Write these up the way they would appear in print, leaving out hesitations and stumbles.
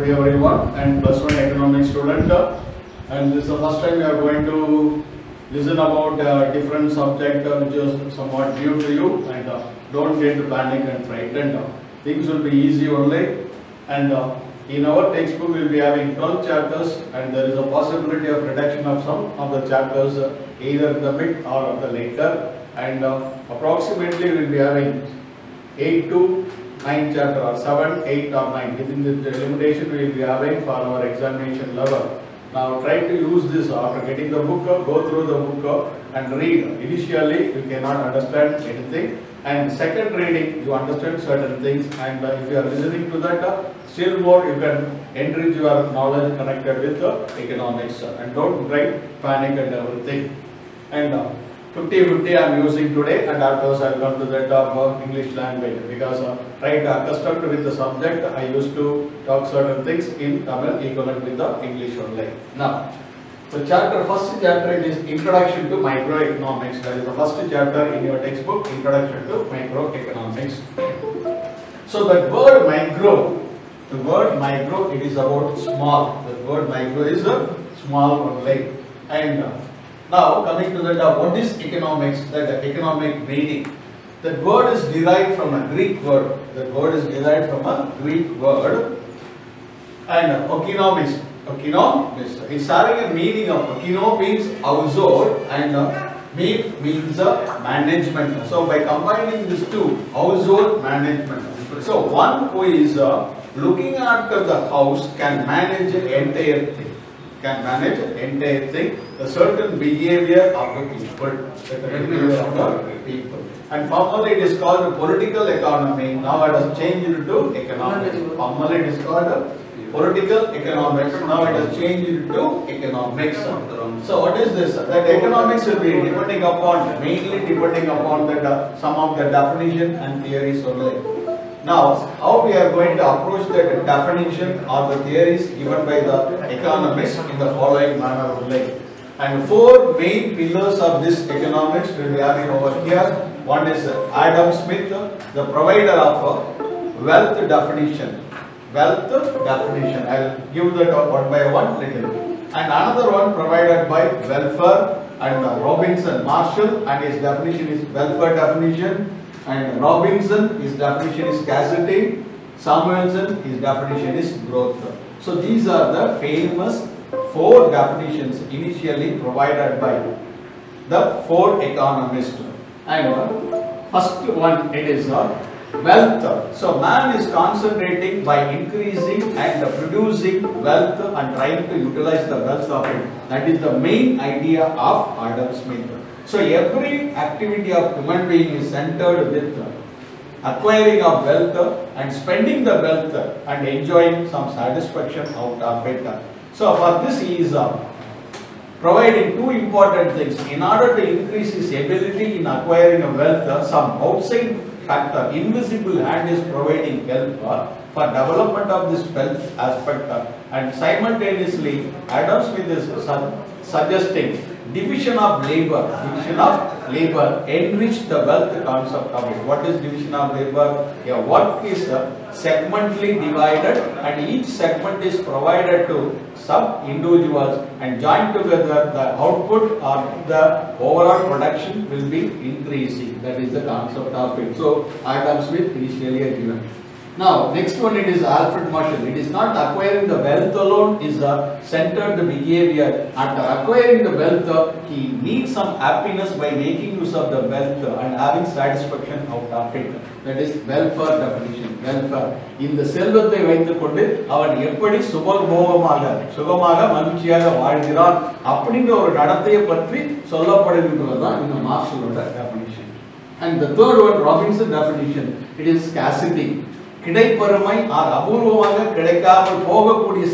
Today everyone and plus one economics student and this is the first time we are going to listen about different subject which is somewhat new to you and don't get panic and frightened. Things will be easy only and in our textbook we will be having 12 chapters and there is a possibility of reduction of some of the chapters either in the mid or the later and approximately we will be having 8 to 9 chapter or 7, 8 or 9 within the limitation we will be having for our examination level. Now try to use this after getting the book, go through the book and read. Initially you cannot understand anything and second reading you understand certain things and if you are listening to that still more you can enrich your knowledge connected with economics and don't try panic and everything. And 50-50 I am using today and afterwards I will come to that of English language because right accustomed with the subject I used to talk certain things in Tamil equivalent with the English only. Now the first chapter is Introduction to Microeconomics. That is the first chapter in your textbook, Introduction to Microeconomics. So that word micro, it is about small. The word micro is a small only. And now coming to that, what is economics? That economic meaning. That word is derived from a Greek word. That word is derived from a Greek word. And oikonomist. It's having a meaning of okino means household and means management. So by combining these two, household management. So one who is looking after the house can manage the entire thing. The certain behavior of the people. And formerly it is called political economy. Now it has changed to economics. Formerly it is called political economics. Now it has changed to economics. So what is this? That economics will be mainly depending upon that some of the definition and theories only. Now, how we are going to approach that definition or the theories given by the economists in the following manner only. And four main pillars of this economics we will be having over here. One is Adam Smith, the provider of wealth definition. I will give that one by one little. And another one provided by welfare and Robinson. Marshall and his definition is welfare definition. And Robinson, his definition is scarcity. Samuelson, his definition is growth. So these are the famous four definitions initially provided by the four economists. And first one, it is wealth. So man is concentrating by increasing and producing wealth and trying to utilize the wealth of it. That is the main idea of Adam Smith. So every activity of human being is centered with acquiring of wealth and spending the wealth and enjoying some satisfaction out of it. So for this he is providing two important things. In order to increase his ability in acquiring a wealth, some outside factor, invisible hand is providing help for development of this wealth aspect. And simultaneously Adam Smith is suggesting division of labor enrich the wealth concept of it. What is division of labor? A work is segmentally divided and each segment is provided to some individuals and joined together the output or the overall production will be increasing. That is the concept of it. So Adam Smith initially given. Now next one, it is Alfred Marshall. It is not acquiring the wealth alone is centered the behavior. After acquiring the wealth, he needs some happiness by making use of the wealth and having satisfaction out of it. That is welfare definition. Welfare. இந்த செல்வத்தை வைத்துக்கொண்டு அவன் எப்படி சுகமாக மகிழ்ச்சியாக வாழ்கிறான் அப்படிங்கிற ஒரு நடத்தையை பற்றி சொல்லப்படுகின்றது தான் இந்த மார்ஷலோட definition. And the third one, Robinson definition. It is scarcity. கிடைப்பருமை அபூர்வமாக கிடைக்காமல் போகக்கூடிய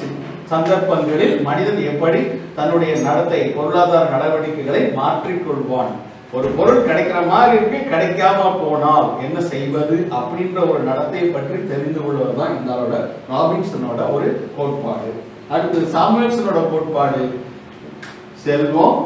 சந்தர்ப்பங்களில் மனிதன் எப்படி தன்னுடைய நடத்தை பொருளாதார நடவடிக்கைகளை மாற்றிக்கொள்வான். ஒரு பொருள் கிடைக்கிற மாதிரி இருக்கு, கிடைக்காம போனால் என்ன செய்வது அப்படின்ற ஒரு நடத்தையை பற்றி தெரிந்து கொள்வதுதான் இந்த ராபின்சனோட ஒரு கோட்பாடு. அடுத்து சாமுவேல்சனோட கோட்பாடு செல்வம்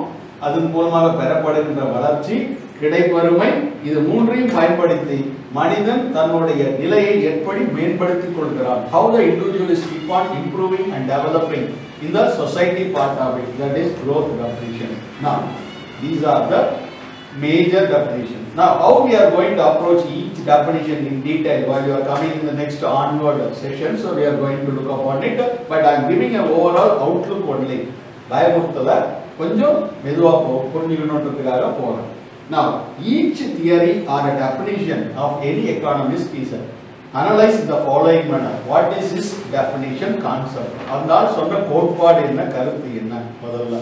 அதன் மூலமாக பெறப்படுகின்ற வளர்ச்சி கிடைப்பருமை, இது மூன்றையும் பயன்படுத்தி மனிதன் தன்னுடைய நிலையை எப்படி மேம்படுத்திக் கொள்கிறான். How the individual is keep on improving and developing in the society part of it, that is growth definition. Now these are the major definitions. Now how we are going to approach each definition in detail while you are coming in the next onward session, so we are going to look upon it, but I am giving an overall outlook only. பயமுறுத்தல கொஞ்சம் மெதுவா புரிஞ்சுக்கணும்ன்றதுக்காக போறேன். Now each theory or a definition of any economist is analyze in the following manner. What is his definition concept? அதனால் சொன்ன கோட்பாடு என்ன, கருத்து என்ன, முதல்ல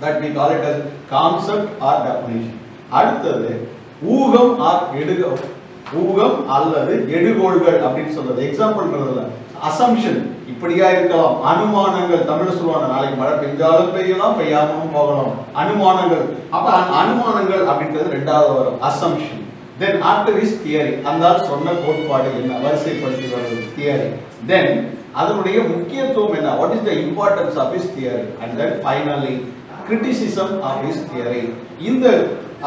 that we call it as concept or definition. அடுத்தது ஊகம் or ஊகம் அல்லது எடுகோள்கள் அப்படினு சொல்றது. எக்ஸாம்பிள்ன்றதுல assumption இப்படியா இருக்கலாம், அனுமானங்கள், தமிழ்ல சொல்வாங்க நாளைக்கு மழை பெஞ்சாலும் பெய்யலாம் பெய்யாமலும் போகலாம், அனுமானங்கள். அப்ப அனுமானங்கள் அப்படின்றது ரெண்டாவது வரும், assumption. Then after is theory, அந்தால் சொன்ன கோட்பாடு என்ன, வரிசைப்படுத்தி வருது theory. Then அதனுடைய முக்கியத்துவம் என்ன, what is the importance of his theory, and then finally criticism of his theory. இந்த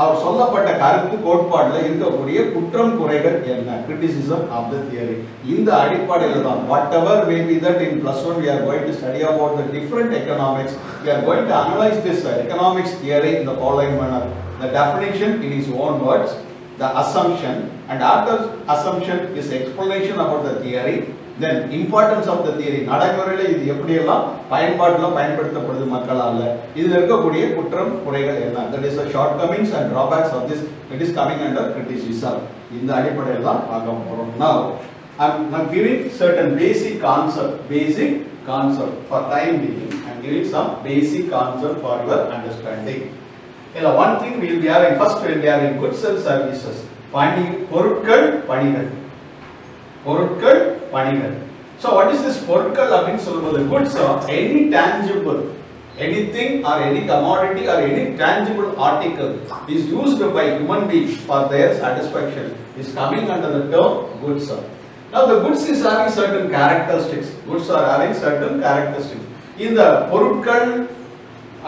அவர் சொல்லப்பட்ட கருத்து கோட்பாடுல இருக்கக்கூடிய குற்றம் குறைகள் என்ன, criticism of the theory. இந்த அடிப்படையில் தான் whatever may be that in +1 we are going to study about the different economics, we are going to analyze this economics theory in the following manner. The definition in his own words, the assumption, and after assumption is explanation about the theory, then importance of the theory, நடைமுறையில இது எப்படி எல்லாம் பயன்பாட்டுல பயன்படுத்தப்படுது மக்களால, இதுல இருக்கக்கூடிய குற்றம் குறைகள் என்ன, that is the shortcomings and drawbacks of this, it is coming under criticism. இந்த அடிப்படையில் தான் பார்க்க போறோம். Now I'm giving certain basic concept for time being. I'm giving some basic concept for your understanding. One thing we will be having, first we will be having goods and services. பொருட்கள் பணிகள். So what is this பொருட்கள் அப்படினு சொல்லும்போது, goods are any tangible, anything or any commodity or any tangible article is used by human beings for their satisfaction is coming under the term goods. Now the goods is having certain characteristics. இந்த பொருட்கள்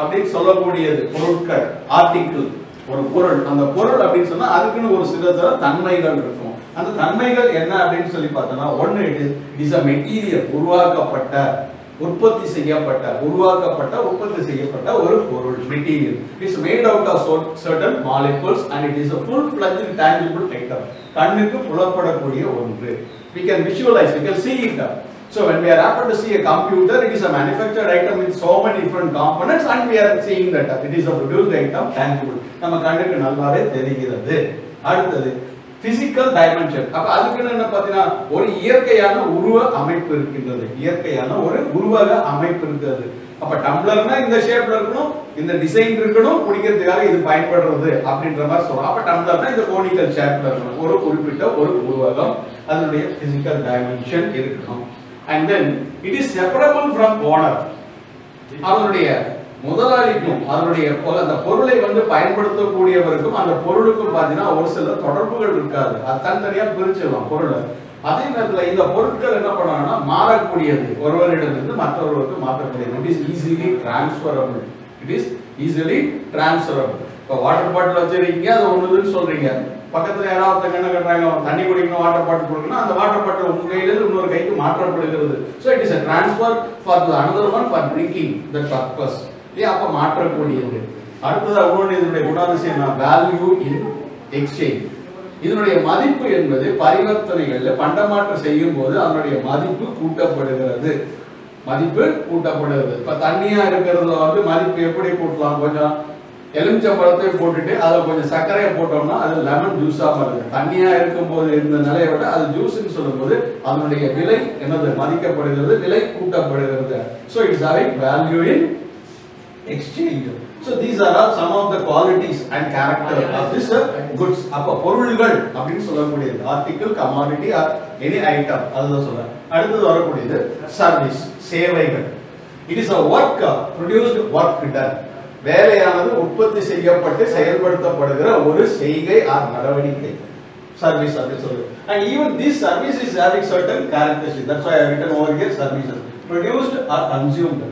அப்படினு சொல்லக்கூடியது, பொருட்கள் article, ஒரு பொருள், அந்த பொருள் அப்படினு சொன்னா அதுக்குன்னு ஒரு சில தன்மைகள் இருக்கும். அந்த தன்மைகள் என்ன அப்படினு சொல்லி பார்த்தோம்னா, ஒன்னு it is a material, உற்பத்தி செய்யப்பட்ட ஒரு பொருள், material. It's made out of certain molecules and it is a full-fledged tangible item. கண்ணுக்கு புலப்படக்கூடிய ஒன்று. We can visualize, we can see it. So when we are able to see a computer, it is a manufactured item with so many different components and we are seeing that it is a produced item, tangible. நம்ம கண்ணுக்கு நல்லாவே தெரிகிறது. அடுத்தது physical dimension. அப்ப அதுக்கு என்ன பார்த்தீங்கன்னா, ஒரு இயற்கையான உருவ அமைப்பு இருக்கின்றது, அப்ப டம்ளர்னா இந்த ஷேப்ல இருக்கணும், இந்த டிசைன் இருக்கணும், குடிக்கிறதுக்காக இது பயன்படுறது அப்படின்ற மாதிரி சொல்றோம். அப்ப டம்ளர்னா இந்த கோனிக்கல் ஷேப்ல இருக்கணும், ஒரு குறிப்பிட்ட ஒரு உருவகம், அதனுடைய physical dimension இருக்கணும். And then it is separable from owner. அவருடைய முதலாளிக்கும் அதனுடைய அந்த பொருளை பயன்படுத்தக்கூடியவருக்கும் அந்த பொருளுக்கும் பாத்தீங்கன்னா ஒரு சில தொடர்புகள் இருக்காது, அது தனித்தனியா பிரிச்சிடலாம் பொருளை. அதே நேரத்தில் இந்த பொருட்கள் என்ன பண்ணாங்கன்னா மாறக்கூடியது, ஒருவரிடமிருந்து மற்றொருவருக்கு மாற்றக்கூடியது. It is easily transferable. இப்போ வாட்டர் பாட்டில் வச்சிருக்கீங்க, அது ஒண்ணுன்னு சொல்றீங்க, பக்கத்துல யாராவது என்ன கட்டுறாங்க, தண்ணி குடிக்கணும், வாட்டர் பாட்டில் கொடுக்கணும், அந்த வாட்டர் பாட்டில் உங்க கையிலிருந்து இன்னொரு கைக்கு மாற்றப்படுகிறது. So it is a transfer for the another one for drinking that purpose. அப்ப மாற்றக்கூடியது. அடுத்தது இதனுடைய குணாதிசயம் வேல்யூ இன் எக்ஸ்சேஞ்ச். இதனுடைய மதிப்பு என்பது பரிவர்த்தனைகள்ல பண்டமாற்றம் செய்யும் போது அதனுடைய மதிப்பு கூட்டப்படுகிறது. இப்ப தண்ணியா இருக்கிறதுல மதிப்பு எப்படி கூட்டலாம், கொஞ்சம் எலுமிச்சம்பழத்தை போட்டுட்டு அதுல கொஞ்சம் சர்க்கரையை போட்டோம்னா அது லெமன் ஜூஸா வருது. தண்ணியா இருக்கும் போது இருந்த நிலையை விட அது ஜூஸ்ன்னு சொல்லும் போது அதனுடைய விலை என்னது மதிக்கப்படுகிறது, விலை கூட்டப்படுகிறது. So it is having value in exchange. So these are all some of the qualities and character of this goods. அப்ப பொருள்கள் அப்படினு சொல்லக்கூடியது article, commodity or any item, அதுதான் சொல்றேன். அடுத்து வரக்கூடியது service, சேவைகள். It is a work produced, work done. வேலையானது உற்பத்தி செய்யப்பட்டு செயல்படுத்தப்படுகிற ஒரு செய்கை or நடவடிக்கை, service அப்படி சொல்றது. And even this service is having certain characteristics. That's why I have written over here services, produced or consumed.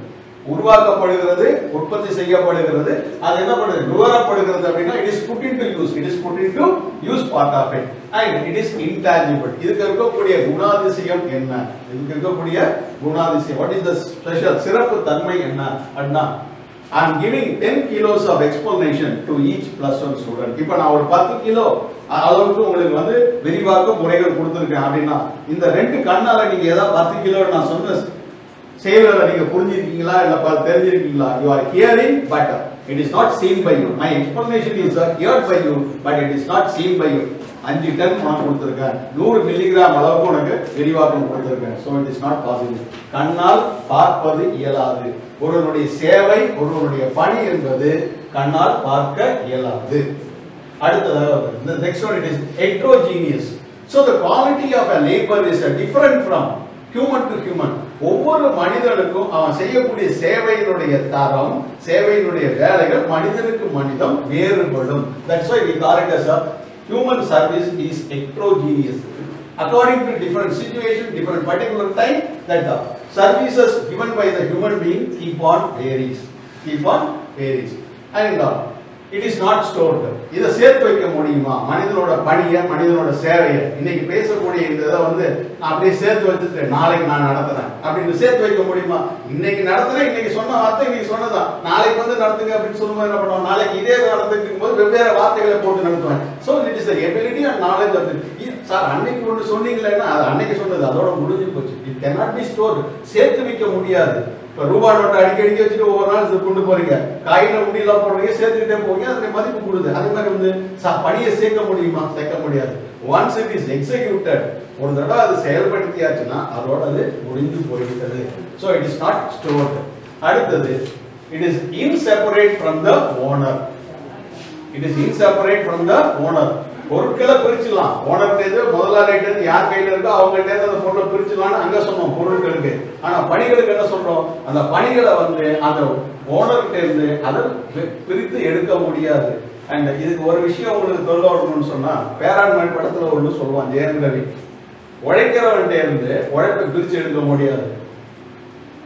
உருவாக்கப்படுகிறது, உற்பத்தி செய்யப்படுகிறது, அது என்ன பண்ணுது, நுகரப்படுகிறது அப்படின்னா it is put into use, it is put into use part of it and it is intangible. இதுக்கு இருக்கக்கூடிய குணாதிசயம் என்ன, இதுக்கு இருக்கக்கூடிய குணாதிசயம், what is the special, சிறப்பு தன்மை என்ன அப்படின்னா I am giving 10 kilos of explanation to each +1 student. இப்போ நான் ஒரு 10 கிலோ அளவுக்கு உங்களுக்கு வந்து விரிவாக்க முறைகள் கொடுத்திருக்கேன் அப்படின்னா இந்த ரெண்டு கண்ணால நீங்க ஏதாவது 10 கிலோ நான் சொன்ன செயல்களை நீங்க புரிஞ்சிருக்கீங்களா இல்ல தெரிஞ்சிருக்கீங்களா? You are hearing but it is not seen by you. My explanation is heard by you but it is not seen by you. 5 ton உனக்கு கொடுத்திருக்கேன், 100 மில்லிகிராம் அளவுக்கு உனக்கு விரிவாக்கம் கொடுத்திருக்கேன். So it is not possible. கண்ணால் பார்ப்பது இயலாது. ஒருவனுடைய சேவை, ஒருவனுடைய பணி என்பது கண்ணால் பார்க்க இயலாது. அடுத்ததாக the next one, it is heterogeneous. So the quality of a labor is different from human to human. ஒவ்வொரு மனிதனுக்கும் அவன் செய்யக்கூடிய சேவையினுடைய தரம், சேவையினுடைய வேலைகள் மனிதனுக்கு மனிதம் வேறுபடும். That's why we call it as a human service is heterogeneous. According to different situation, different particular time, that the services given by the human being keep on varies. And it is not stored. இத சேர்த்து வைக்க முடியுமா? மனிதனோட பணியை, மனிதனோட சேவையை, இன்னைக்கு பேசக்கூடிய இந்த இதை வந்து நான் அப்படியே சேர்த்து வச்சுட்டு நாளைக்கு நான் நடத்துறேன் அப்படின்னு சேர்த்து வைக்க முடியுமா? இன்னைக்கு நடத்துறேன், இன்னைக்கு சொன்ன வார்த்தை இன்னைக்கு சொன்னதான், நாளைக்கு வந்து நடத்துங்க அப்படின்னு சொல்லும்போது என்ன பண்ணுவோம், நாளைக்கு இதே நடத்துக்கும் போது வெவ்வேறு வார்த்தைகளை போட்டு நடத்துவேன். So it is the ability and knowledge of it. Sir அன்னைக்கு ஒன்று சொன்னீங்களேன்னா அது அன்னைக்கு சொன்னது அதோட முடிஞ்சு போச்சு. It cannot be stored. சேர்த்து வைக்க முடியாது. இப்போ ரூபாய் நோட்டை அடிக்கடி வச்சுட்டு ஒவ்வொரு நாள் கொண்டு போறீங்க, காயில உண்டியெல்லாம் போடுறீங்க, சேர்த்துக்கிட்டே போவீங்க, அதனுடைய மதிப்பு கொடுது. அதே மாதிரி வந்து பணியை சேர்க்க முடியுமா? சேர்க்க முடியாது. Once it is executed, ஒரு தடவை அது செயல்படுத்தியாச்சுன்னா அதோட அது முடிஞ்சு போய்விட்டது. So it is not stored. அடுத்தது, it is inseparate from the owner. It is inseparate from the owner. பொருட்களை பிரிச்சுலாம், ஓனர்கிட்ட முதலாளிகிட்ட யார் கையில இருக்கோ அவங்க கிட்ட அந்த பொருளை பிரிச்சுலாம்னு அங்க சொன்னோம் பொருட்களுக்கு. ஆனா பணிகளுக்கு என்ன சொல்றோம், அந்த பணிகளை வந்து அந்த ஓனர்கிட்ட இருந்து அதை பிரித்து எடுக்க முடியாது. அண்ட் இதுக்கு ஒரு விஷயம் உங்களுக்கு சொல்ல வரணும்னு சொன்னா, பேராண்மை படத்துல ஒன்று சொல்லுவான் ஜெயம் ரவி, உழைக்கிறவன்கிட்ட இருந்து உழைப்பை பிரிச்சு எடுக்க முடியாது.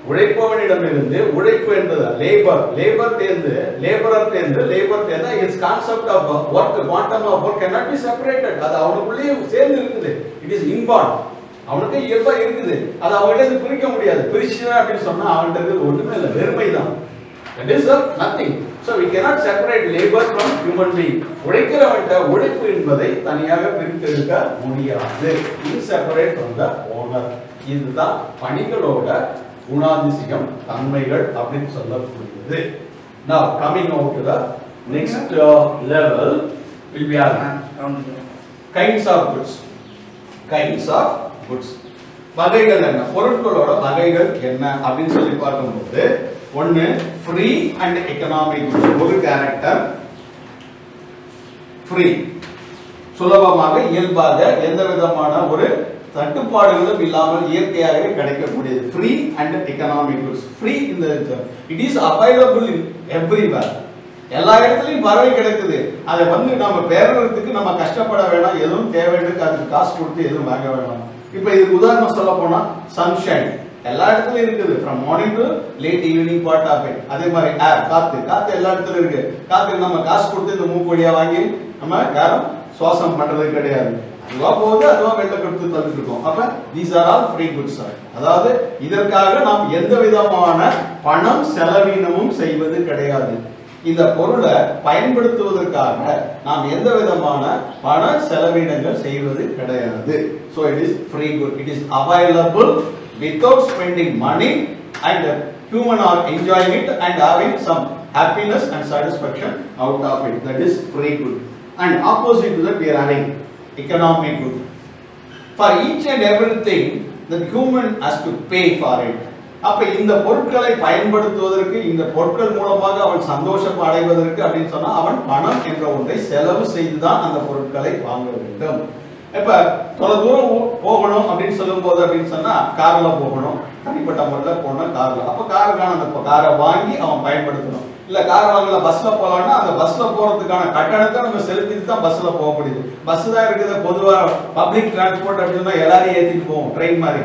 உழைப்பவனிடமிருந்து உழைப்பு என்பது labour its concept of work, quantum of work cannot be separated. அது அவனுக்குள்ளேயே சேர்ந்து இருக்குது. இட் இஸ் இன்பார்ன், அவனுக்கு இயல்பா இருக்குது. அது அவன்கிட்ட பிரிக்க முடியாது. பிரிச்சுனா அப்படின்னு சொன்னா அவன்கிட்ட ஒண்ணுமே இல்லை, வெறுமை தான். That is nothing. So we cannot separate labor from human being. உழைக்கிறவன்கிட்ட உழைப்பு என்பதை தனியாக பிரித்தெடுக்க முடியாது. Inseparate from the owner. இதுதான் பணிகளோட குணாதிசயம், தன்மைகள் அப்படின்னு சொல்லக்கூடியது. Now coming out to the next level will be kinds of goods. வகைகள் என்ன, பொருட்களோட வகைகள் என்ன அப்படின்னு சொல்லி பார்க்கும்போது, ஒன்னு ஃப்ரீ அண்ட் எக்கனாமிக் குட்ஸ். ஒரு கேரக்டர் ஃப்ரீ, சுலபமாக இயல்பாக எந்த விதமான ஒரு தட்டுப்பாடுகளும் இல்லாமல் இயற்கையாகவே கிடைக்கக்கூடியது. Free and economic goods. Free இந்த it is available in everywhere. எல்லா இடத்துலையும் பறவை கிடைக்குது. அதை வந்து நம்ம பெறறதுக்கு நம்ம கஷ்டப்பட வேணாம், எதுவும் தேவைன்னு அதுக்கு காசு கொடுத்து எதுவும் வாங்க வேணாம். இப்போ இதுக்கு உதாரணம் சொல்ல போனா சன்ஷைன் எல்லா இடத்துலயும் இருக்குது, from morning to late evening part of it. அதே மாதிரி ஏர், காத்து எல்லா இடத்துலயும் இருக்கு. காத்துக்கு நம்ம காசு கொடுத்து இந்த மூக்கு வழியா வாங்கி நம்ம யாரும் சுவாசம் பண்றது கிடையாது. அதுவா போகுது, அதுவா வெளில கொடுத்து தள்ளிட்டு இருக்கோம். அப்ப these are all free goods. அதாவது இதற்காக நாம் எந்த விதமான பணம் செலவீனமும் செய்வது கிடையாது. இந்த பொருளை பயன்படுத்துவதற்காக நாம் எந்த விதமான பண செலவீனங்கள் செய்வது கிடையாது. So it is free good. It is available without spending money and human are enjoying it and having some happiness and satisfaction out of it. That is free good. And opposite to that we are having economic good. For each and everything the human has to pay for it. அப்ப இந்த பொருட்களை பயன்படுத்துவதற்கு, இந்த பொருட்கள் மூலமாக அவன் சந்தோஷம் அடைவதற்கு அப்படின்னு சொன்னா அவன் பணம் என்ற ஒன்றை செலவு செய்துதான் அந்த பொருட்களை வாங்க வேண்டும். இப்ப தொலை தூரம் போகணும் அப்படின்னு சொல்லும் போது அப்படின்னு சொன்னா கார்ல போகணும், தனிப்பட்ட முறையில் போகணும் கார்ல. அப்ப காருக்கான அந்த காரை வாங்கி அவன் பயன்படுத்தணும். இல்ல கார் வாங்கல பஸ்ல போலாம்னா அந்த பஸ்ல போறதுக்கான கட்டணத்தை நம்ம செலுத்திட்டு தான் பஸ்ல போக முடியுது. பஸ் தான் இருக்குது பொதுவா பப்ளிக் டிரான்ஸ்போர்ட் அப்படின்னு சொன்னா எல்லாரையும் ஏத்திட்டு போவோம் ட்ரெயின் மாதிரி.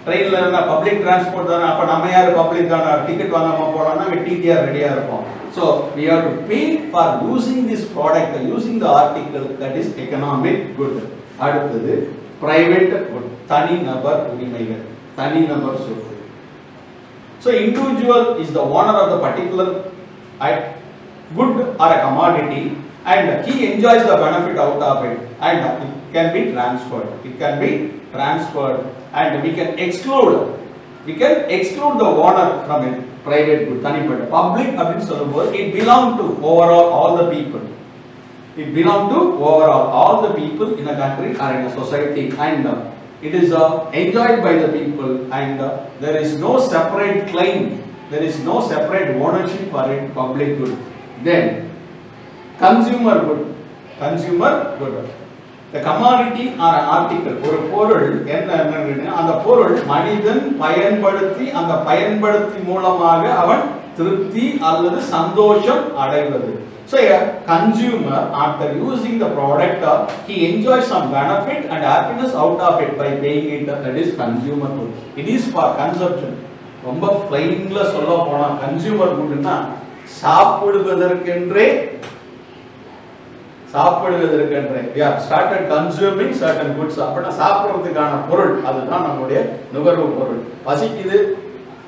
ட்ரெயின்ல என்ன பப்ளிக் டிரான்ஸ்போர்ட் தானே, அப்ப நம்ம யாரு பப்ளிக்கான டிக்கெட் வாங்காம போறோம்னா டிடிஆர் ரெடியா இருப்போம். So we have to pay for using this product, using the article, that is economic good. அடுத்தது private good, தனி நபர் உரிமைகள், தனி நபர் சொத்து. So individual is the owner of the particular good or a commodity and he enjoys the benefit out of it and it can be transferred. It can be transferred and we can exclude the owner from it. Private good, தனிப்பட்ட. Public அப்படின்னு சொல்லும்போது it belong to overall all the people. It belong to overall all the people in a country or in a society and it is enjoyed by the people and there is no separate claim, there is no separate ownership for it. Public good. Then consumer good. The commodity or an article, ஒரு பொருள் என்ன, அந்த பொருள் மனிதன் பயன்படுத்தி அந்த பயன்படுத்தி மூலமாக அவன் திருப்தி அல்லது சந்தோஷம் அடைவது. So a consumer after using the product he enjoys some benefit and happiness out of it by paying it, that is consumer good. It is for consumption. ரொம்ப plainல சொல்ல போனா consumer goodனா சாப்பிடுவதற்கென்றே we have started consuming certain goods. அப்பனா சாப்பிடுறதுக்கான பொருள் அதுதான் நம்மளுடைய நுகர்வு பொருள். பசிக்குது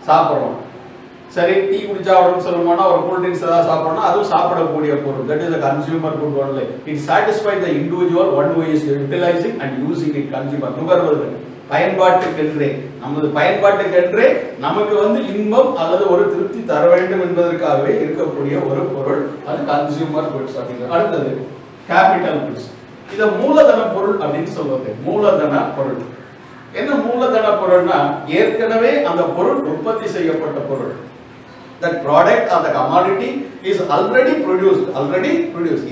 சாப்பிடுறோம், சரி டீ குடிச்சா உடம்பு சொல்லுமானா ஒரு கூல் ட்ரிங்க்ஸ் ஏதாவது சாப்பிடணும், அதுவும் சாப்பிடக்கூடிய பொருள். That is a consumer good only. It satisfies the individual one who is utilizing and using it. consumer நுகர்வது பயன்பாட்டுக்கென்றே, நமது பயன்பாட்டுக்கென்றே நமக்கு இன்பம் அல்லது ஒரு திருப்தி தர வேண்டும் என்பதற்காகவே இருக்கக்கூடிய ஒரு பொருள், அது கன்சியூமர் குட்ஸ் அப்படிங்கிறது. அடுத்தது கேபிட்டல் குட்ஸ். இத மூலதன பொருள் அப்படின்னு சொல்லுவாங்க. மூலதன பொருள் என்ன? மூலதன பொருள்னா ஏற்கனவே அந்த பொருள் உற்பத்தி செய்யப்பட்ட பொருள். That product or the commodity is already produced.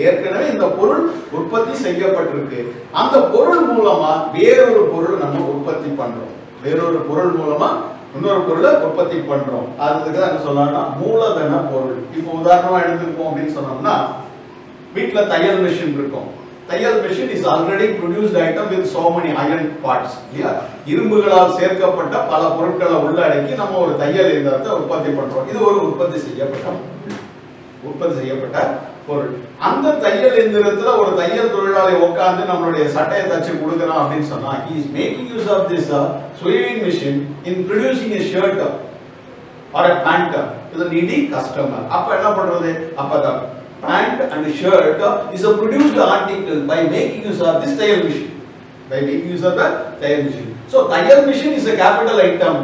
ஏற்கனவே இந்த பொருள் உற்பத்தி செய்யப்பட்டிருக்கு. அந்த பொருள் மூலமா வேறொரு பொருள் நம்ம உற்பத்தி பண்றோம். வேறொரு பொருள் மூலமா இன்னொரு பொருளை உற்பத்தி பண்றோம். அதுக்கு தான் என்ன சொல்லலாம்னா மூலதன பொருள். இப்போ உதாரணமா எடுத்துப்போம் அப்படின்னு சொன்னோம்னா வீட்ல தையல் மெஷின் இருக்கும். தையல் machine is already produced item with so many iron parts. இல்லையா? இரும்புகளால் சேர்க்கப்பட்ட பல பொருட்களை உள்ளடக்கி நம்ம ஒரு தையல் இயந்திரத்தை உற்பத்தி பண்றோம். இது ஒரு உற்பத்தி செய்யப்பட்ட பொருள். அந்த தையல் இயந்திரத்துல ஒரு தையல் தொழிலாளி உட்கார்ந்து நம்மளுடைய சட்டையை தச்சு கொடுக்கறான் அப்படின்னு சொன்னா he is making use of this sewing machine in producing a shirt or a pant to the needy customer. அப்ப என்ன பண்றது? அப்ப pant and shirt is a produced article by making use of this tayal machine. So tayal machine is a capital item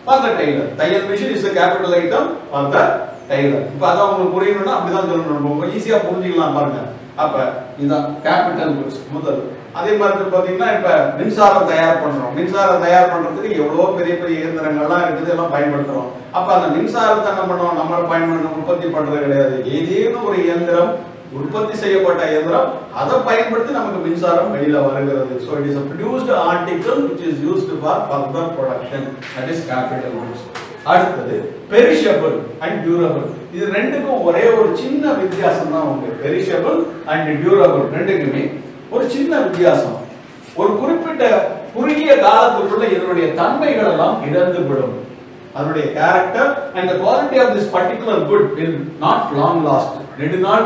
for the tailor. Tayal machine is a capital item for the tailor. இப்ப அத உங்களுக்கு புரியணும்னா அப்படி தான் சொல்லணும். ரொம்ப ஈஸியா புரிஞ்சிக்கலாம் பாருங்க. அப்ப இந்த கேபிட்டல் குட்ஸ் முதல். அதே மாதிரி பாத்தீங்கன்னா இப்ப மின்சாரம் தயார் பண்றோம். மின்சாரம் தயார் பண்றதுக்கு எவ்வளவு பெரிய பெரிய இயந்திரங்கள்லாம் இருக்குது, எல்லாம் பயன்படுத்துறோம். அப்ப அந்த மின்சாரத்தை என்ன பண்ணுவோம்? நம்ம பயன்படுத்த உற்பத்தி பண்றது கிடையாது. ஏதேனும் ஒரு இயந்திரம், உற்பத்தி செய்யப்பட்ட இயந்திரம், அதை பயன்படுத்தி நமக்கு மின்சாரம் வெளியில வருகிறது. So it is a produced article which is used for further production. That is capital goods. அடுத்தது perishable and durable. இது ரெண்டுக்கும் ஒரே ஒரு சின்ன வித்தியாசம் தான் உண்டு. perishable and durable ரெண்டுக்குமே ஒரு சின்ன வித்தியாசம். ஒரு குறிப்பிட்ட குறுகிய காலத்துக்குள்ள இதனுடைய தன்மைகள் எல்லாம் இழந்து விடும். அதனுடைய character and the quality of this particular good will not long last. நெடுநாள்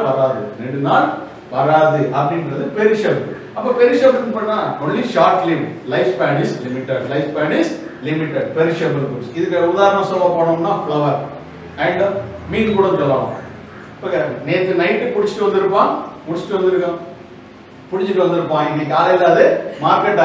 வராது அப்படின்றது perishable. அப்ப perishable பண்ணா only short lived, life span is limited. Perishable goods. இதுக்கு உதாரணம் சொல்ல போனோம்னா flower and மீன் கூட சொல்லலாம். இப்ப நேத்து நைட் குடிச்சிட்டு வந்திருப்பான், இன்னைக்கு காலையில அது மார்க்கெட்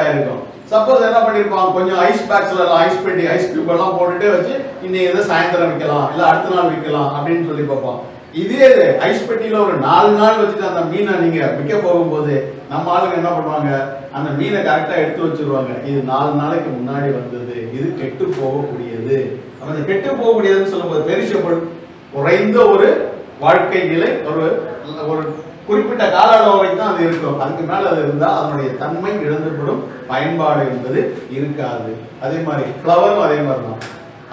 ஆயிருக்கும். சப்போஸ் என்ன பண்ணிருப்பான், கொஞ்சம் ஐஸ் பேக்ஸ்ல ஐஸ் பெட்டி, ஐஸ் கியூப் எல்லாம் போட்டுட்டே வச்சு இன்னைக்கு எதை சாயந்தரம் விற்கலாம் இல்ல அடுத்த நாள் விற்கலாம் அப்படின்னு சொல்லி பார்ப்போம். இதே ஐஸ் பெட்டியில ஒரு 4 நாள் வச்சுட்டு அந்த மீனை நீங்க விற்க போகும்போது நம்ம ஆளுங்க என்ன பண்ணுவாங்க, அந்த மீனை கரெக்டா எடுத்து வச்சிருவாங்க. இது 4 நாளைக்கு முன்னாடி வந்தது, இது கெட்டு போகக்கூடியது. அந்த கெட்டு போகக்கூடியதுன்னு சொல்லும்போது பெரிஷபிள், குறைந்த ஒரு வாழ்க்கை நிலை, ஒரு குறிப்பிட்ட கால அளவு வரைக்கும் தான் அது இருக்கும். அதுக்கு மேல அது இருந்தா அதனுடைய தன்மை இழந்துவிடும், பயன்பாடு என்பது இருக்காது. அதே மாதிரி ஃப்ளவரும் அதே மாதிரி தான்.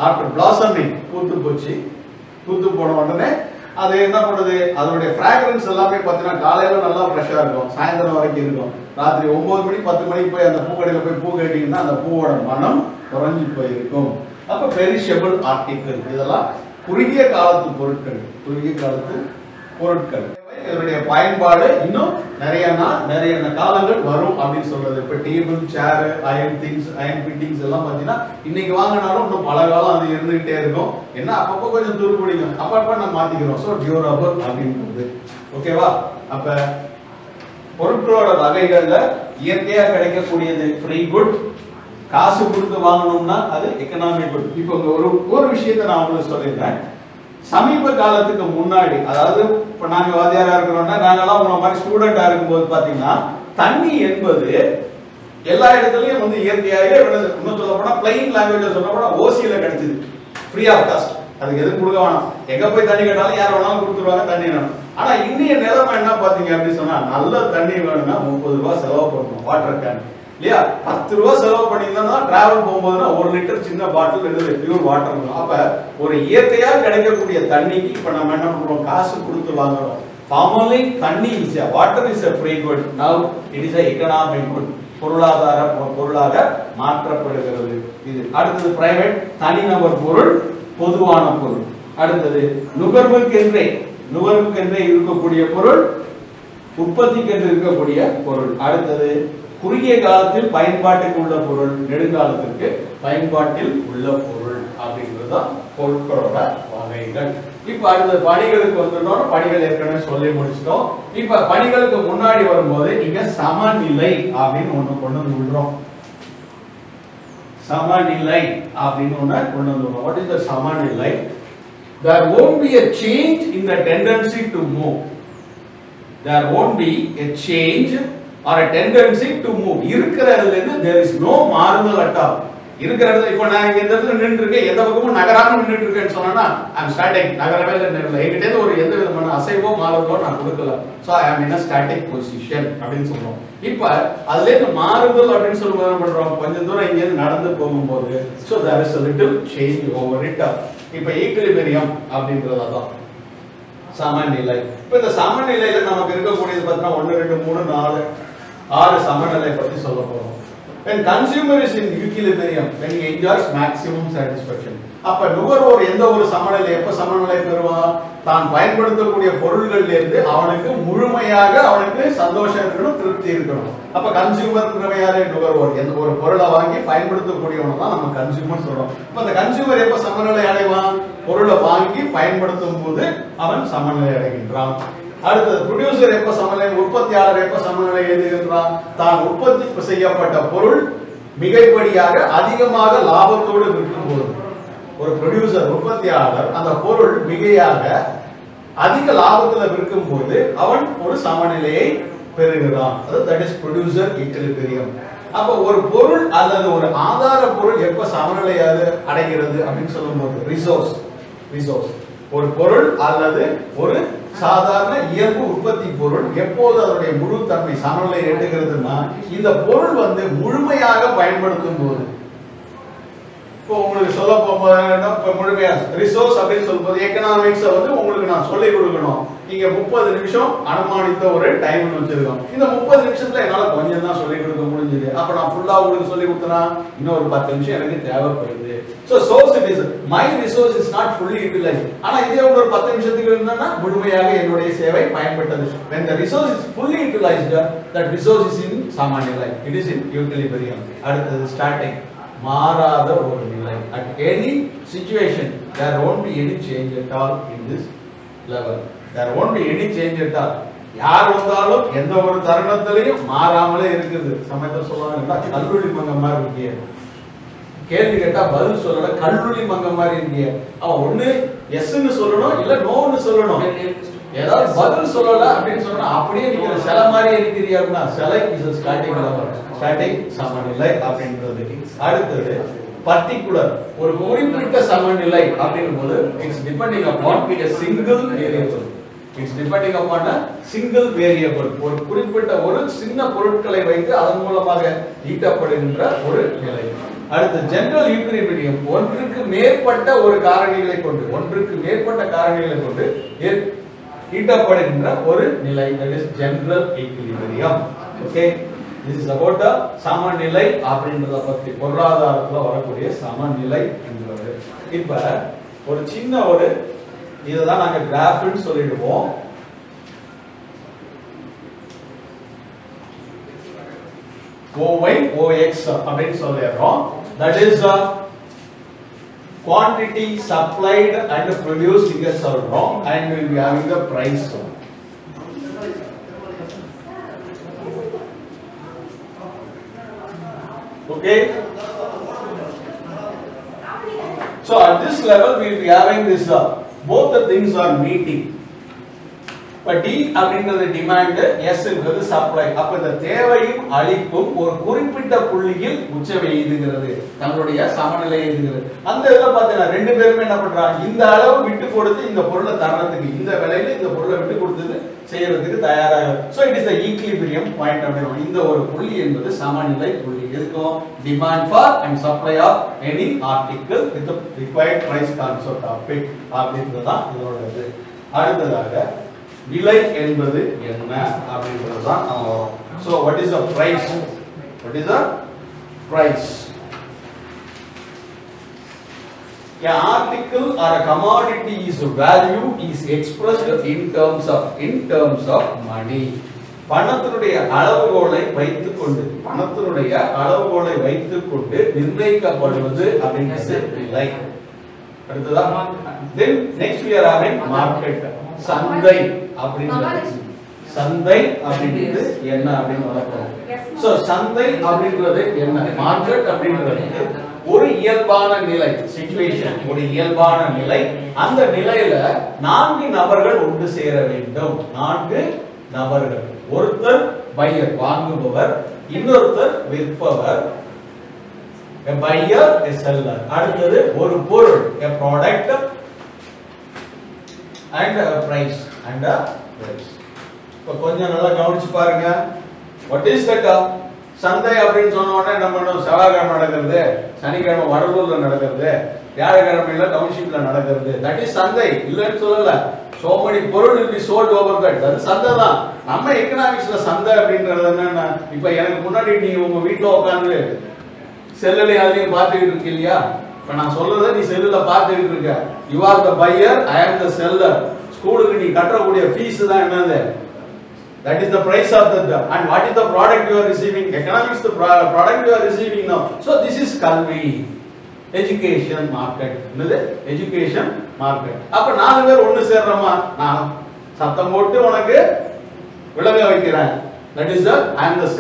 ஆஃப்டர் பிளாசமிங் பூத்து போன உடனே அது என்ன பண்ணுது, அதனுடைய ஃப்ராக்ரன்ஸ் எல்லாமே பார்த்தீங்கன்னா காலையில நல்லா ஃப்ரெஷ்ஷாக இருக்கும், சாயந்தரம் வரைக்கும் இருக்கும். ராத்திரி 9 மணி 10 மணிக்கு போய் அந்த பூக்கடையில் போய் பூ கேட்டீங்கன்னா அந்த பூவோட மனம் குறைஞ்சி போயிருக்கும். அப்போ பெரிஷபிள் ஆர்டிகிள் இதெல்லாம் குறுகிய காலத்து பொருட்கள், குறுகிய காலத்து பொருட்கள். இதனுடைய பயன்பாடு இன்னும் நிறைய காலங்கள் வரும் அப்படின்னு சொல்றது. இப்போ டேபிள், சேர், அயன் ஃபிட்டிங்ஸ் எல்லாம் பார்த்தீங்கன்னா இன்னைக்கு வாங்கினாலும் இன்னும் பல காலம் அது இருந்துகிட்டே இருக்கும். என்ன அப்பப்போ கொஞ்சம் துரு பிடிக்கும், அப்பப்போ நம்ம மாத்திக்கிறோம். ஸோ டியூரபிள் அப்படின்றது. ஓகேவா? அப்ப பொருட்களோட வகைகள்ல இயற்கையா கிடைக்கக்கூடியது ஃப்ரீ குட், காசு கொடுத்து வாங்கணும்னா அது எக்கனாமிக் குட். இப்போ ஒரு விஷயத்தை நான் உங்களுக்கு சொல்லிடுறேன். சமீப காலத்துக்கு முன்னாடி, அதாவது இப்ப நாங்க வாத்தியாரா இருக்கிறோம்னா நாங்கெல்லாம் உங்களை மாதிரி ஸ்டூடெண்டா இருக்கும்போது பாத்தீங்கன்னா தண்ணி என்பது எல்லா இடத்துலயும் வந்து இயற்கையாகவே இன்னும் சொல்ல போனா பிளைன் லாங்குவேஜ் சொல்ல போனா ஓசியில கிடைச்சது, ஃப்ரீ ஆஃப் காஸ்ட். அதுக்கு எதுவும் கொடுக்க வேணாம், எங்க போய் தண்ணி கேட்டாலும் யார் வேணாலும் கொடுத்துருவாங்க தண்ணி வேணும். ஆனா இந்திய நிலைமை என்ன பாத்தீங்க அப்படின்னு சொன்னா, நல்ல தண்ணி வேணும்னா 30 ரூபாய் செலவு பண்ணணும் வாட்டர் கேன் இல்லையா. 10 ரூபாய் செலவு பண்ணியிருந்தா டிராவல் போகும்போதுன்னா 1 லிட்டர் சின்ன பாட்டில் எடுத்து பியூர் வாட்டர் இருக்கும். அப்ப ஒரு இயற்கையா கிடைக்கக்கூடிய தண்ணிக்கு இப்ப நம்ம என்ன பண்றோம், காசு கொடுத்து வாங்குறோம். ஃபார்மலி தண்ணி is a water is a free good, now it is a economic good, பொருளாக மாற்றப்படுகிறது. இது அடுத்தது பிரைவேட், தனிநபர் பொருள், பொதுவான பொருள். அடுத்தது நுகர்வுக்கென்றே இருக்கக்கூடிய பொருள், உற்பத்திக்கென்று இருக்கக்கூடிய பொருள். அடுத்தது குறுகிய காலத்தில் பயன்பாட்டுக்கு உள்ள பொருள், நெடுங்காலத்திற்கு பயன்பாட்டில் உள்ள பொருள் அப்படிங்கிறது பொருட்களோட வகைகள். இப்ப அடுத்த பணிகளுக்கு வந்துட்டோம். பணிகள் ஏற்கனவே சொல்லி முடிச்சிட்டோம். இப்ப பணிகளுக்கு முன்னாடி வரும்போது இங்க சமநிலை அப்படின்னு ஒண்ணு கொண்டு வந்து விடுறோம். சமநிலை அப்படின்னு ஒண்ணு கொண்டு வந்து விடுறோம். What is the சமநிலை? There won't be a change in the tendency to move. There won't be a change or a tendency to move. இருக்கிறதுல இருந்து there is no மாறுதல் at all. இருக்கிறது. இப்போ நான் இங்க இந்த இடத்துல நின்று இருக்கேன், எந்த பக்கமும் நகராம நின்றுட்டு இருக்கேன்னு சொன்னா I am static, நகரவே இல்லை. என்கிட்ட இருந்து ஒரு எந்த விதமான அசைவோ மாறுதலோ நான் கொடுக்கல. So I am in a static position அப்படின்னு சொல்றோம். இப்ப அதுல இருந்து மாறுதல் அப்படின்னு சொல்லும்போது என்ன பண்றோம், கொஞ்சம் தூரம் இங்க இருந்து நடந்து போகும்போது so there is a little change over it. இப்ப ஈக்விலிபிரியம் அப்படின்றது அதான் சமநிலை. இப்ப இந்த சமநிலையில நமக்கு இருக்கக்கூடியது பார்த்தீங்கன்னா 1 2 3 4 6 சமநிலை பத்தி சொல்ல போறோம். When consumer is in equilibrium, when he enjoys maximum satisfaction. அப்ப நுகர்வோர் எந்த ஒரு சமநிலை, எப்ப சமநிலை பெறுவான், தான் பயன்படுத்தக்கூடிய பொருள்கள்ல இருந்து அவனுக்கு முழுமையாக அவனுக்கு சந்தோஷம் இருக்கணும், திருப்தி இருக்கணும். அப்ப கன்சியூமர் யாரு, நுகர்வோர். எந்த ஒரு பொருளை வாங்கி பயன்படுத்தக்கூடியவனை தான் நம்ம கன்சியூமர் சொல்றோம். இப்ப அந்த கன்சியூமர் எப்ப சமநிலை அடைவான், பொருளை வாங்கி பயன்படுத்தும் போது அவன் சமநிலை அடைகின்றான். அடுத்தது ப்ரொடியூசர் எப்ப சமநிலை, உற்பத்தியாளர் எப்ப சமநிலை எழுதுகின்றான், தான் உற்பத்தி செய்யப்பட்ட பொருள் மிகைப்படியாக அதிகமாக லாபத்தோடு விற்கும் போது. ஒரு ப்ரொடியூசர் உற்பத்தியாளர் அந்த பொருள் மிகையாக அதிக லாபத்துல விற்கும் போது அவன் ஒரு சமநிலையை பெறுகிறான். That is producer equilibrium. அப்ப ஒரு பொருள் அல்லது ஒரு ஆதார பொருள் எப்ப சமநிலை அடைகிறது அப்படின்னு சொல்லும்போது ரிசோர்ஸ் ஒரு பொருள் அல்லது ஒரு சாதாரண இயல்பு உற்பத்தி பொருள் எப்போது அதனுடைய முழு தன்மை சமநிலை எட்டுகிறதுனா இந்த பொருள் வந்து முழுமையாக பயன்படுத்தும் போது. இப்போ உங்களுக்கு சொல்ல போகும்போது முழுமையா ரிசோர்ஸ் அப்படின்னு சொல்லும்போது எக்கனாமிக்ஸை வந்து உங்களுக்கு நான் சொல்லிக் கொடுக்கணும். நீங்க 30 நிமிஷம் அனுமானித்த ஒரு டைம் வச்சிருக்கோம். இந்த 30 நிமிஷத்துல என்னால கொஞ்சம் தான் சொல்லிக் கொடுக்க முடிஞ்சது. அப்ப நான் ஃபுல்லா உங்களுக்கு சொல்லிக் கொடுத்தனா இன்னும் ஒரு 10 நிமிஷம் எனக்கு தேவைப்படுது. So source it is my resource is not fully utilized. ஆனா இதே ஒரு 10 நிமிஷத்துக்கு இருந்தானா முழுமையாக என்னுடைய சேவை பயன்பட்டது. When the resource is fully utilized, that resource is in samanilai, it is in equilibrium. அடுத்தது static, மாறாத ஒரு நிலை. At any situation there won't be any change at all in this level. There won't be any change at all. யார் வந்தாலும் எந்த ஒரு தருணத்திலையும் மாறாமலே இருக்குது. சமயத்துல சொல்லுவாங்க கல்லூரி மங்கம் மாதிரி இருக்கியே, கேள்வி கேட்டா பதில் சொல்லல கல்லூரி மங்கம் மாதிரி இருக்கியே. அவன் ஒண்ணு எஸ்ன்னு சொல்லணும் இல்ல நோன்னு சொல்லணும். ஏதாவது பதில் சொல்லல அப்படின்னு சொன்னா அப்படியே நிக்கிற சிலை மாதிரியே இருக்கிறியா, சிலை இஸ் ஸ்டாட்டிக் சமநிலை அப்படின்றது. அடுத்தது பர்டிகுலர், ஒரு குறிப்பிட்ட சமநிலை அப்படிங்கும்போது it's depending upon a single variable. It's depending upon a single variable. ஒரு குறிப்பிட்ட ஒரு சின்ன பொருட்களை வைத்து அதன் மூலமாக ஈட்டப்படுகின்ற ஒரு நிலை. அடுத்து ஜெனரல் ஈக்விலிபிரியம் ஒன்றுக்கு மேற்பட்ட ஒரு காரணிகளை கொண்டு ஈட்டப்படுகின்ற ஒரு நிலை, that is general equilibrium. Okay, this is about the சமநிலை அப்படின்றத பத்தி, பொருளாதாரத்துல வரக்கூடிய சமநிலை என்பது. இப்ப ஒரு சின்ன ஒரு இதுதான் நாங்க கிராஃப்னு சொல்லிடுவோம். OY OX அப்படின்னு சொல்லிடுறோம். That is quantity supplied and produced இங்க சொல்றோம், and we will be having the price. Okay, so at this level we will be having this both the things are meeting. இப்ப D அப்படிங்கிறது demand, S என்பது supply. அப்ப இந்த தேவையும் அளிப்பும் ஒரு குறிப்பிட்ட புள்ளியில் உச்சம் எய்துகிறது, நம்மளுடைய சமநிலை எய்துகிறது. அந்த இதுல பாத்தீங்கன்னா ரெண்டு பேருமே என்ன பண்றாங்க, இந்த அளவு விட்டு கொடுத்து இந்த பொருளை தரறதுக்கு, இந்த விலையில இந்த பொருளை விட்டு கொடுத்து செய்யறதுக்கு தயாராக. So it is the equilibrium point அப்படினோம். இந்த ஒரு புள்ளி என்பது சமநிலை புள்ளி. எதுக்கும் demand for and supply of any article with the required price concept of it அப்படின்றது தான் இதோட இது. அடுத்ததாக விலை என்பது என்ன அப்படின்றது தான் நம்ம வரோம். So what is the price? What is the price? An article or a commodity is value is expressed in terms of money. பணத்தினுடைய அளவுகோலை வைத்துக்கொண்டு நிர்ணயிக்கப்படுவது அப்படின்றது விலை. அடுத்ததா then next we are having market. சந்தை அப்படின்றது என்ன அப்படின்னு வளர்க்கிறோம். சோ சந்தை அப்படின்றது என்ன, மார்க்கெட் அப்படின்றது ஒரு இயல்பான நிலை, சிச்சுவேஷன், ஒரு இயல்பான நிலை. அந்த நிலையில 4 நபர்கள் ஒன்று சேர வேண்டும். 4 நபர்கள், ஒருத்தர் பையர் வாங்குபவர், இன்னொருத்தர் விற்பவர், a buyer a seller, அடுத்தது ஒரு பொருள் a product and a price. இப்ப கொஞ்சம் நல்லா கவனிச்சு பாருங்க. what is that சந்தை அப்படின்னு சொன்ன உடனே நம்ம செவ்வாய்க்கிழமை நடக்கிறது, சனிக்கிழமை வடலூர்ல நடக்கிறது, வியாழக்கிழமையில டவுன்ஷிப்ல நடக்கிறது, தட் இஸ் சந்தை. இல்லன்னு சொல்லல, so many பொருள் will be sold over that, அது சந்தை தான். நம்ம எக்கனாமிக்ஸ்ல சந்தை அப்படின்றது என்னன்னா, இப்ப எனக்கு முன்னாடி நீ உங்க வீட்டுல உட்கார்ந்து செல்லுல யாரையும் பார்த்துக்கிட்டு இருக்கு இல்லையா, இப்ப நான் சொல்றதை நீ செல்லுல பார்த்துக்கிட்டு இருக்க. you are the buyer, I am the seller. ஸ்கூலுக்கு நீ கட்டக்கூடிய ஃபீஸ் தான் என்னது, that is the price of the, and what is the product you are receiving. Economics the product you are receiving now. So this is kalvi, education market. என்னது education market. அப்ப 4 பேர் ஒன்னு சேர்றோமா, நான் சத்தம் போட்டு உனக்கு விளங்க வைக்கிறேன், that is the I am the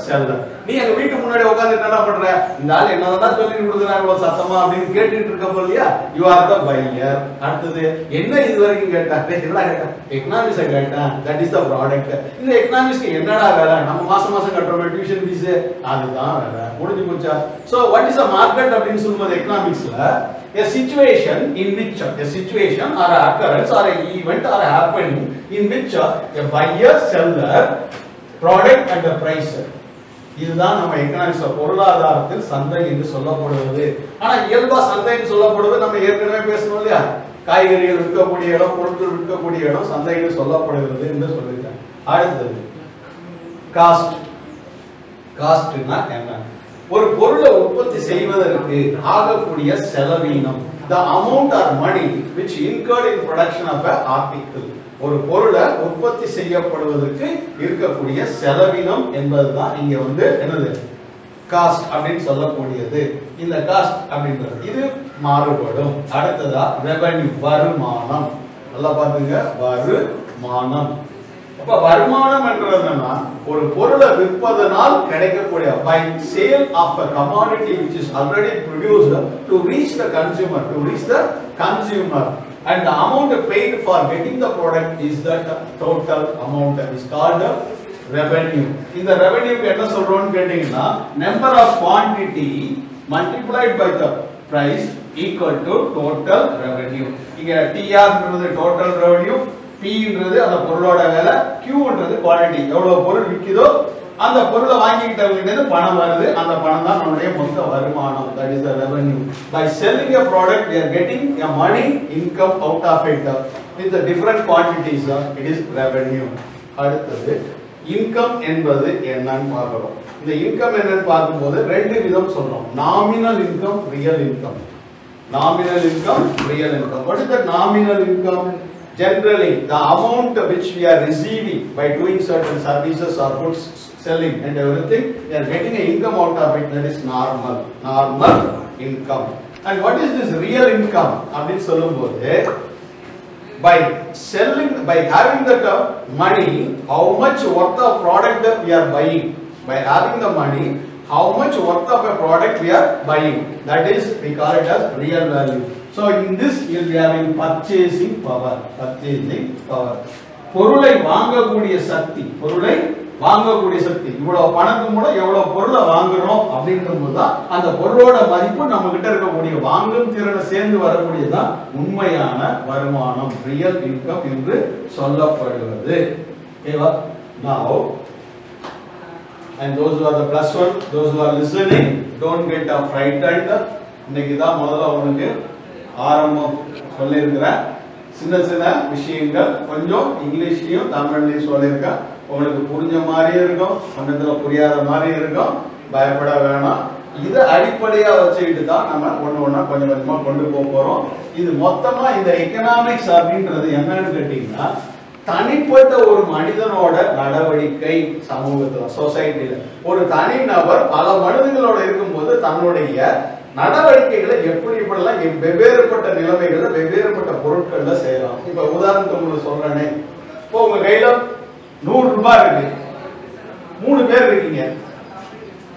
seller. நீ எங்க வீட்டு முன்னாடி உட்கார்ந்து என்ன பண்ற, இந்த ஆள் என்னதான் சொல்லி கொடுக்குறாங்க இவ்வளவு சத்தமா அப்படின்னு கேட்டுட்டு இருக்க போலியா, you are the buyer. அடுத்தது என்ன இது வரைக்கும் கேட்டாங்க, என்ன கேட்டேன், எக்கனாமிக்ஸ் கேட்டேன், that is the product. இந்த எக்கனாமிக்ஸ்க்கு என்னடா வேலை, நம்ம மாசம் கட்டுறோம் டியூஷன் ஃபீஸ், அதுதான் வேலை, முடிஞ்சு போச்சா. so what is a market அப்படின்னு சொல்லும்போது எக்கனாமிக்ஸ்ல a situation in which a situation or an occurrence or an event or a happening in which a buyer seller product and the price. இதுதான் நம்ம எக்கனாமிக்ஸ்ல பொருளாதாரத்தில் சந்தை என்று சொல்லப்படுவது. ஆனா இயல்பா சந்தைன்னு சொல்லப்படுவது நம்ம ஏற்கனவே பேசணும் இல்லையா, காய்கறிகள் விற்கக்கூடிய இடம், பொருட்கள் விற்கக்கூடிய இடம் சந்தைன்னு சொல்லப்படுகிறது என்று சொல்லிருக்கேன். அடுத்தது காஸ்ட். காஸ்ட்னா என்ன, ஒரு பொருளை உற்பத்தி செய்வதற்கு ஆகக்கூடிய செலவீனம், the amount or money which incurred in production of an article. ஒரு பொருளை உற்பத்தி செய்யப்படுவதற்கு இருக்கக்கூடிய செலவினம் என்பதுதான் இங்க என்னது காஸ்ட் அப்படின்னு சொல்லக்கூடியது. இந்த காஸ்ட் அப்படின்றது இது மாறுபடும். அடுத்ததா ரெவென்யூ, வருமானம். நல்லா பாத்துங்க, வருமானம். அப்ப வருமானம் என்றது என்னன்னா, ஒரு பொருளை விற்பதனால் கிடைக்கக்கூடிய by sale of a commodity which is already produced to reach the consumer, and the amount paid for getting the product is that total amount is called revenue. இந்த ரெவென்யூக்கு என்ன சொல்றோம்னு கேட்டீங்கன்னா, number of quantity multiplied by the price equal to total revenue. இங்க TR ன்றது total revenue, P ன்றது அந்த பொருளோட விலை, Q ன்றது குவாண்டிட்டி, எவ்வளவு பொருள் விக்குதோ அந்த பொருளை வாங்கிக்கிட்டவங்க பணம் வருது, அந்த பணம் தான் நம்முடைய மொத்த வருமானம். That is the revenue. By selling a product, we are getting a money income out of it with the different quantities. It is revenue. அடுத்தது இன்கம் என்பது என்னன்னு பார்க்கிறோம். இந்த இன்கம் என்னன்னு பார்க்கும்போது ரெண்டு விதம் சொல்றோம். Nominal income, real income. Nominal income, real income. What is the nominal income? Generally, the amount which we are receiving by doing certain services or goods selling and everything, we are getting an income out of it. That is normal income. And what is this real income? Abhin சொல்லும்போது by selling, by having the money, how much worth of product that we are buying. By having the money, how much worth of a product we are buying. That is, we call it as real value. So in this you will be having purchasing power. Purchasing power. பொருளை வாங்கக்கூடிய சக்தி, பொருளை வாங்கக்கூடிய சக்தி. இவ்வளவு பணத்துக்கு கூட எவ்வளவு பொருளை வாங்குறோம் அப்படிங்கும்போது தான் அந்த பொருளோட மதிப்பு நம்ம கிட்ட இருக்கக்கூடிய வாங்கும் திறனை சேர்ந்து வரக்கூடியதான் உண்மையான வருமானம், ரியல் இன்கம் என்று சொல்லப்படுகிறது. ஓகேவா? Now, and those who are the plus one, those who are listening, don't get frightened. இன்னைக்கு தான் முதல்ல உங்களுக்கு ஆரம்பம் சொல்லியிருக்கிறேன். சின்ன சின்ன விஷயங்கள் கொஞ்சம் இங்கிலீஷ்லையும் தமிழ்லையும் சொல்லியிருக்கேன். உங்களுக்கு புரிஞ்ச மாதிரியும் இருக்கும், கொஞ்சத்தில் புரியாத மாதிரியும் இருக்கும். பயப்பட வேணாம். இதை அடிப்படையாக வச்சுக்கிட்டு தான் நம்ம ஒன்று ஒன்றா கொஞ்சம் கொஞ்சமாக கொண்டு போக போகிறோம். இது மொத்தமாக இந்த எக்கனாமிக்ஸ் அப்படின்றது என்னன்னு கேட்டிங்கன்னா, தனிப்பட்ட ஒரு மனிதனோட நடவடிக்கை சமூகத்துல, சொசைட்டில ஒரு தனி நபர் பல மனிதர்களோட இருக்கும்போது தன்னுடைய நடவடிக்கைகளை எப்படி இப்படிலாம் வெவ்வேறுபட்ட நிலைமைகள்ல வெவ்வேறுபட்ட பொருட்கள்ல செய்யலாம். இப்ப உதாரணத்துக்கு உங்களுக்கு சொல்றேனே, இப்போ உங்க கையில 100 ரூபாய் இருக்கு, 3 பேர் இருக்கீங்க.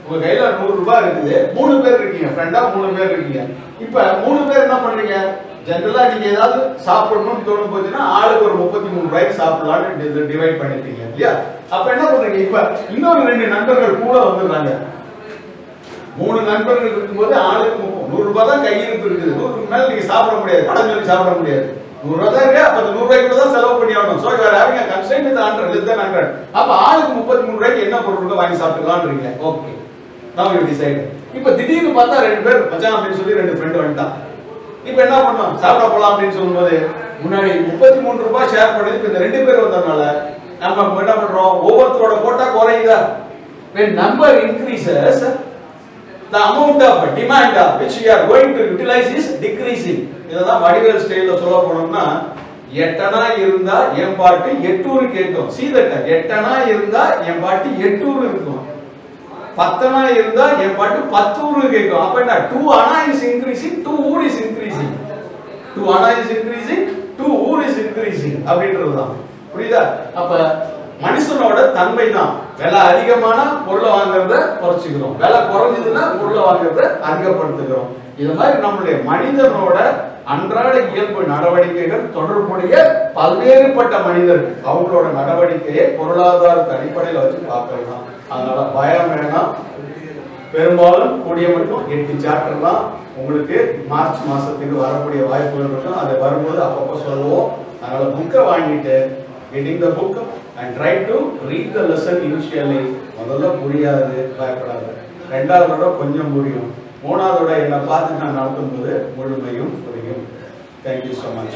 உங்க கையில 100 ரூபாய் இருக்குது, 3 பேர் இருக்கீங்க, ஃப்ரெண்டா 3 பேர் இருக்கீங்க. இப்ப 3 பேர் என்ன பண்றீங்க? ஜெனரலா நீங்க ஏதாவது சாப்பிடணும்னு தோணும் போச்சுன்னா ஆளுக்கு ஒரு 33 ரூபாய்க்கு சாப்பிடலாம்னு டிவைட் பண்ணிட்டீங்க இல்லையா? அப்ப என்ன பண்றீங்க? இப்ப இன்னொரு 2 நண்பர்கள் கூட வந்துடுறாங்க. 3 நண்பர்கள் இருக்கும்போது ஆளுக்கு 100 ரூபாய் தான் கையிருப்பு இருக்குது. 100க்கு மேல நீங்க சாப்பிட முடியாது, கடன் சொல்லி சாப்பிட முடியாது. 100 ரூபாய் தான் இருக்கு, அப்ப 100 ரூபாய்க்கு தான் செலவு பண்ணி ஆகணும். So you are having a constraint with 100, less than 100. அப்ப ஆளுக்கு 33 ரூபாய்க்கு என்ன பொருள் இருக்கோ வாங்கி சாப்பிடலாம்ன்றீங்க. Okay, now you decide. இப்ப திடீர்னு பார்த்தா 2 பேர் மச்சான் அப்படின்னு சொல்லி 2 ஃப்ரெண்ட் வந்துட்டான். இப்ப என்ன பண்ணோம்? சாப்பிட போலாம் அப்படின்னு சொல்லும்போது முன்னாடி 33 ரூபாய் ஷேர் பண்ணது இப்ப இந்த 2 பேர் வந்ததுனால நம்ம என்ன பண்றோம்? ஒவ்வொருத்தரோட quota குறையுதா? when number increases, the amount of demand which we are going to utilize is decreasing. இததான் வடிவேல் ஸ்டைல்ல சொல்ல போனோம்னா, 8 அணா இருந்தா என் பாட்டு 8 கேட்கும். see that 8 அணா இருந்தா என் பாட்டு 8 இருக்கும், 10 அணா இருந்தா என் பாட்டு 10 கேட்கும். அப்ப என்ன? 2 அணா is increasing, 2 ஊர் is increasing. 2 anna is increasing, 2 ஊர் is increasing அப்படின்றதுதான். புரியுதா? அப்ப மனுஷனோட தன்மை தான் விலை அதிகமான பொருளை வாங்குறத குறைச்சிக்கிறோம், விலை குறைஞ்சதுன்னா பொருளை வாங்குறத அதிகப்படுத்துகிறோம். இது மாதிரி நம்மளுடைய மனிதனோட அன்றாட இயல்பு நடவடிக்கைகள் தொடர்புடைய பல்வேறுபட்ட மனிதர்கள் அவங்களோட நடவடிக்கையை பொருளாதார அடிப்படையில் வச்சு பார்க்கலாம். அதனால பயம் வேணாம். பெரும்பாலும் கூடிய மட்டும் 8 சாப்டர் தான் உங்களுக்கு மார்ச் மாசத்துக்கு வரக்கூடிய வாய்ப்புகள் இருக்கும். அது வரும்போது அப்பப்போ சொல்லுவோம். அதனால புக்கை வாங்கிட்டு getting the book and try to read the lesson initially. முதல்ல புரியாது, பயப்படாது. ரெண்டாவதோட கொஞ்சம் புரியும், மூணாவதோட என்ன பார்த்து நான் நடத்தும்போது முழுமையும் புரியும். Thank you so much.